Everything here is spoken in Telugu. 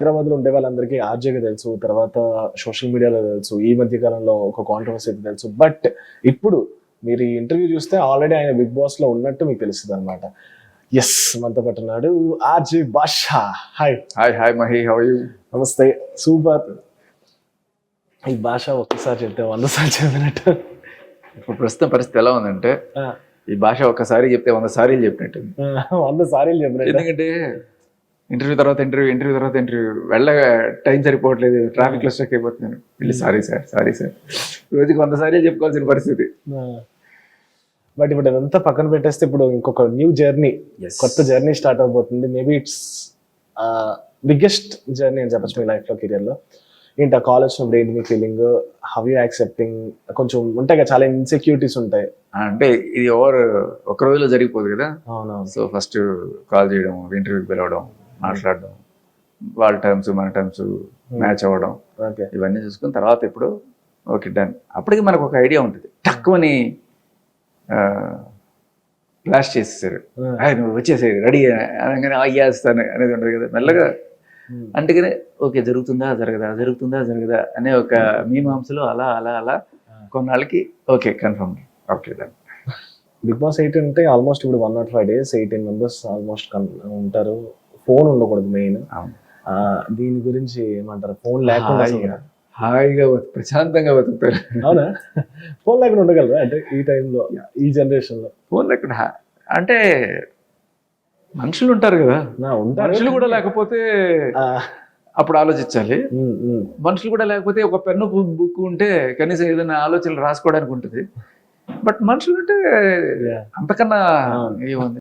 హైదరాబాద్ లో ఉండే వాళ్ళందరికీ ఆర్జేగా తెలుసు, తర్వాత సోషల్ మీడియాలో తెలుసు, ఈ మధ్య కాలంలో ఒక కాంట్రవర్సీ తెలుసు. బట్ ఇప్పుడు మీరు ఈ ఇంటర్వ్యూ చూస్తే ఆల్రెడీ ఆయన బిగ్ బాస్ లో ఉన్నట్టు మీకు తెలుస్తుంది అనమాట. ఎస్, మనతో పాటు ఉన్నాడు RJ Basha. Hi. Hi Mahi, how are you? నమస్తే. సూపర్. ఈ భాష ఒక్కసారి చెప్తే 100 సార్లు చెప్పినట్టు. ఇప్పుడు ప్రస్తుతం పరిస్థితి ఎలా ఉందంటే, ఈ భాష ఒక్కసారి చెప్తే 100 సార్లు చెప్పినట్టు. 100 సార్లు చెప్పినట్టు. ఎందుకంటే ఇంటర్వ్యూ తర్వాత ఇంటర్వ్యూ వెళ్ళ టైం సరిపోవట్లేదు, ట్రాఫిక్ లో స్టక్ అయిపోతున్నాను. వెళ్ళి సారీ సార్ రోజుకి 100 సార్లు చెప్పుకోవాల్సిన పరిస్థితి. బట్ ఇప్పుడు అదంతా పక్కన పెట్టేస్తే ఇప్పుడు ఇంకొక న్యూ జర్నీ, కొత్త జర్నీ స్టార్ట్ అవబోతుంది. మేబీ ఇట్స్ బిగ్గెస్ట్ జర్నీ అని చెప్పచ్చు మీ లైఫ్ లో, కెరియర్ లో. ఏంటి ఆ కాలేజ్ ఉన్నప్పుడు ఏంటి మీ ఫీలింగ్? How you accepting? కొంచెం ఉంటాయి కదా, చాలా ఇన్సెక్యూరిటీస్ ఉంటాయి. అంటే ఇది ఒక రోజులో జరిగిపోదు కదా. అవునవును. సో ఫస్ట్ కాల్ చేయడం, ఇంటర్వ్యూకి పిలవడం, మాట్లాడడం, వాళ్ళ టైమ్స్ మన టైమ్స్ మ్యాచ్ అవ్వడం, ఇవన్నీ చూసుకుని తర్వాత ఇప్పుడు ఓకే డన్. అప్పటికి మనకు ఒక ఐడియా ఉంటుంది. తక్కువని ఫ్లాష్ చేసేసారు, నువ్వు వచ్చేసేది రెడీ అనగానే అయ్యేస్తాను అనేది ఉంటుంది కదా. మెల్లగా అందుకనే ఓకే జరుగుతుందా జరగదా అనే ఒక మీమాంసలో అలా అలా అలా కొన్నాళ్ళకి okay confirm okay done. Big Boss 8 అంటే ఆల్మోస్ట్ ఇప్పుడు 105 days 18 members ఆల్మోస్ట్ ఉంటారు. ఫోన్ ఉండకూడదు మెయిన్. దీని గురించి ఏమంటారు? ఫోన్ లేకుండా హాయిగా ప్రశాంతంగా బతుకుతారు. అవునా? ఫోన్ లేకుండా ఉండగలరా అంటే ఈ టైంలో, ఈ జనరేషన్ లో? ఫోన్ లేకుండా అంటే మనుషులు ఉంటారు కదా, మనుషులు కూడా లేకపోతే అప్పుడు ఆలోచించాలి. మనుషులు కూడా లేకపోతే ఒక పెన్ను బుక్ ఉంటే కనీసం ఏదైనా ఆలోచనలు రాసుకోవడానికి ఉంటుంది. బట్ మనుషులు అంటే అంతకన్నా ఏముంది.